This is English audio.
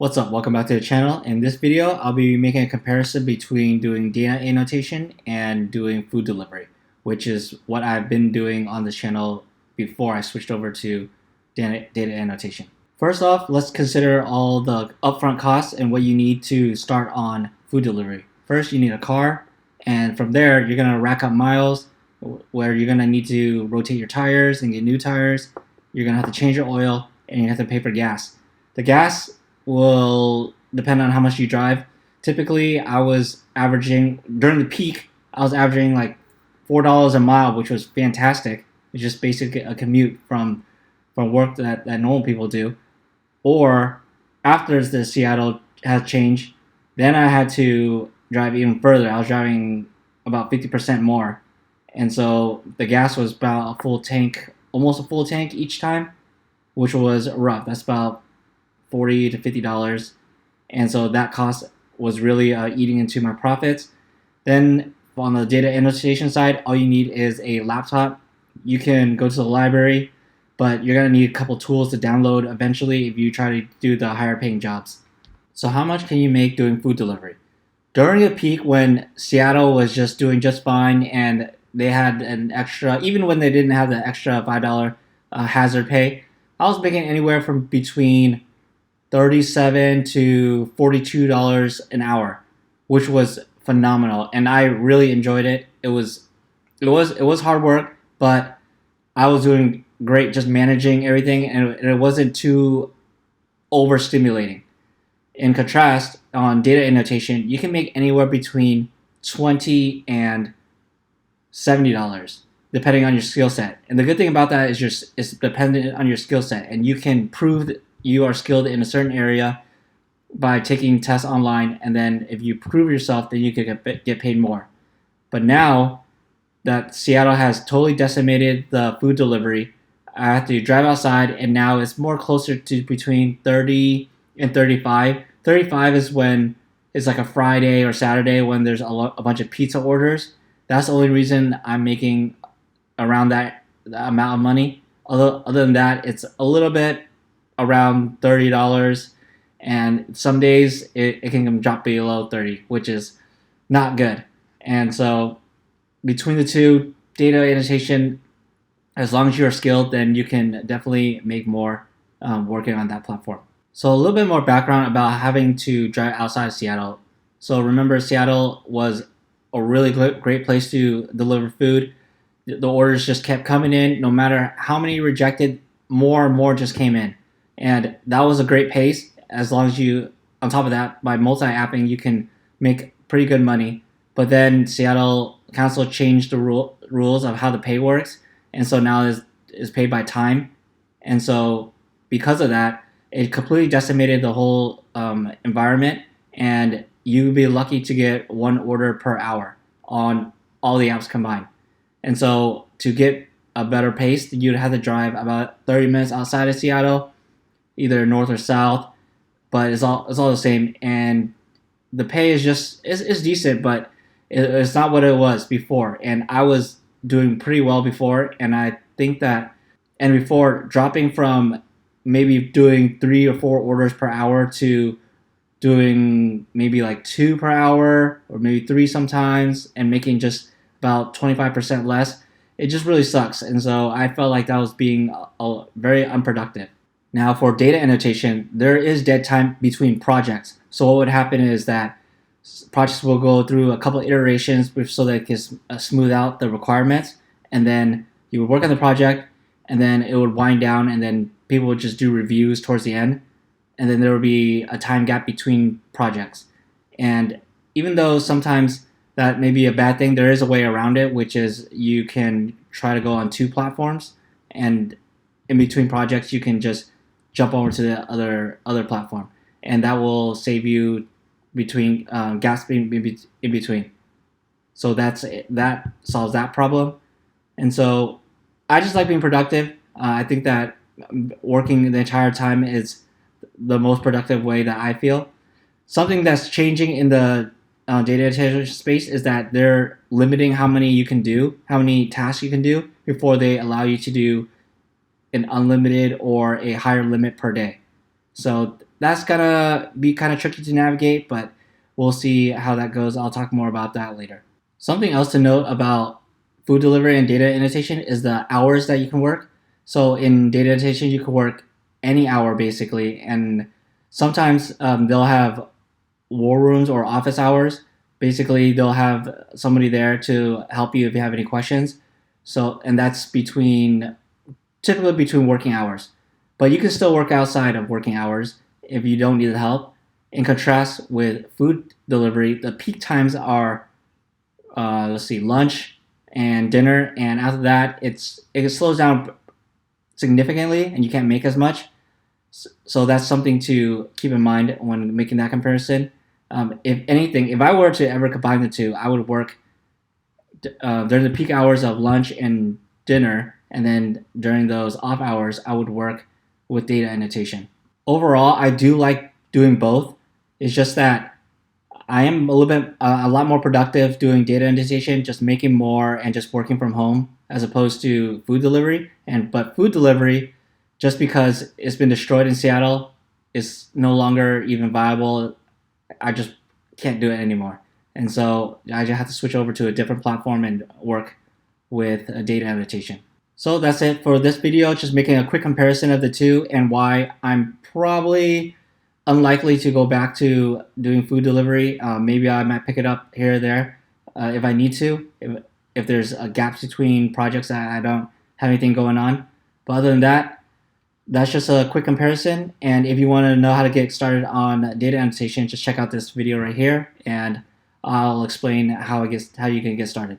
What's up? Welcome back to the channel. In this video, I'll be making a comparison between doing data annotation and doing food delivery, which is what I've been doing on this channel before I switched over to data annotation. First off, let's consider all the upfront costs and what you need to start on food delivery. First, you need a car, and from there, you're gonna rack up miles where you're gonna need to rotate your tires and get new tires. You're gonna have to change your oil, and you have to pay for gas. The gas will depend on how much you drive. Typically, I was averaging, during the peak, I was averaging like $4 a mile, which was fantastic. It's just basically a commute from work that normal people do. Or after the Seattle has changed, then I had to drive even further. I was driving about 50% more. And so the gas was about a full tank, almost a full tank each time, which was rough. That's about $40 to $50, and so that cost was really eating into my profits. Then on the data annotation side, all you need is a laptop. You can go to the library, but you're gonna need a couple tools to download eventually if you try to do the higher paying jobs. So how much can you make doing food delivery? During a peak when Seattle was just doing just fine and they had an extra, even when they didn't have the extra $5 hazard pay, I was making anywhere from between $37 to $42 an hour, which was phenomenal, and I really enjoyed it. It was hard work, but I was doing great, just managing everything, and it wasn't too overstimulating. In contrast, on data annotation, you can make anywhere between $20 and $70 depending on your skill set. And the good thing about that is it's dependent on your skill set, and you can prove that you are skilled in a certain area by taking tests online, and then if you prove yourself, then you could get paid more. But now that Seattle has totally decimated the food delivery, I have to drive outside, and now it's more closer to between 30 and 35. 35 is when it's like a Friday or Saturday when there's a bunch of pizza orders. That's the only reason I'm making around that amount of money. Other than that, it's a little bit around $30, and some days it can drop below 30, which is not good. And so between the two, data annotation, as long as you're skilled, then you can definitely make more working on that platform. So a little bit more background about having to drive outside of Seattle. So remember, Seattle was a really great place to deliver food. The orders just kept coming in. No matter how many rejected, more and more just came in. And that was a great pace. As long as you, on top of that, by multi-apping, you can make pretty good money. But then Seattle Council changed the rules of how the pay works. And so now is paid by time. And so because of that, it completely decimated the whole environment. And you'd be lucky to get one order per hour on all the apps combined. And so to get a better pace, you'd have to drive about 30 minutes outside of Seattle, either north or south, but it's all the same. And the pay is just it's decent, but it's not what it was before. And I was doing pretty well before, and I think that, and before dropping from maybe doing 3 or 4 orders per hour to doing maybe like 2 per hour or maybe 3 sometimes, and making just about 25% less, it just really sucks. And so I felt like that was being very unproductive. Now for data annotation, there is dead time between projects. So what would happen is that projects will go through a couple of iterations so that it can smooth out the requirements, and then you would work on the project, and then it would wind down, and then people would just do reviews towards the end, and then there would be a time gap between projects. And even though sometimes that may be a bad thing, there is a way around it, which is you can try to go on 2 platforms, and in between projects you can just jump over to the other platform, and that will save you between gaps in between. So that solves that problem. And so I just like being productive. I think that working the entire time is the most productive way that I feel. Something that's changing in the data annotation space is that they're limiting how many tasks you can do before they allow you to do an unlimited or a higher limit per day. So that's gonna be kind of tricky to navigate, but we'll see how that goes. I'll talk more about that later. Something else to note about food delivery and data annotation is the hours that you can work. So in data annotation, you can work any hour basically, and sometimes they'll have war rooms or office hours. Basically, they'll have somebody there to help you if you have any questions. So, and that's typically between working hours. But you can still work outside of working hours if you don't need the help. In contrast with food delivery, the peak times are let's see, lunch and dinner, and after that, it slows down significantly, and you can't make as much. So that's something to keep in mind when making that comparison. If anything, if I were to ever combine the two, I would work during the peak hours of lunch and dinner, and then during those off hours, I would work with data annotation. Overall, I do like doing both. It's just that I am a lot more productive doing data annotation, just making more and just working from home as opposed to food delivery. But food delivery, just because it's been destroyed in Seattle, is no longer even viable. I just can't do it anymore, and so I just have to switch over to a different platform and work with data annotation. So that's it for this video, just making a quick comparison of the two and why I'm probably unlikely to go back to doing food delivery. Maybe I might pick it up here or there if I need to, if there's a gap between projects that I don't have anything going on. But other than that, that's just a quick comparison. And if you want to know how to get started on data annotation, just check out this video right here, and I'll explain how you can get started.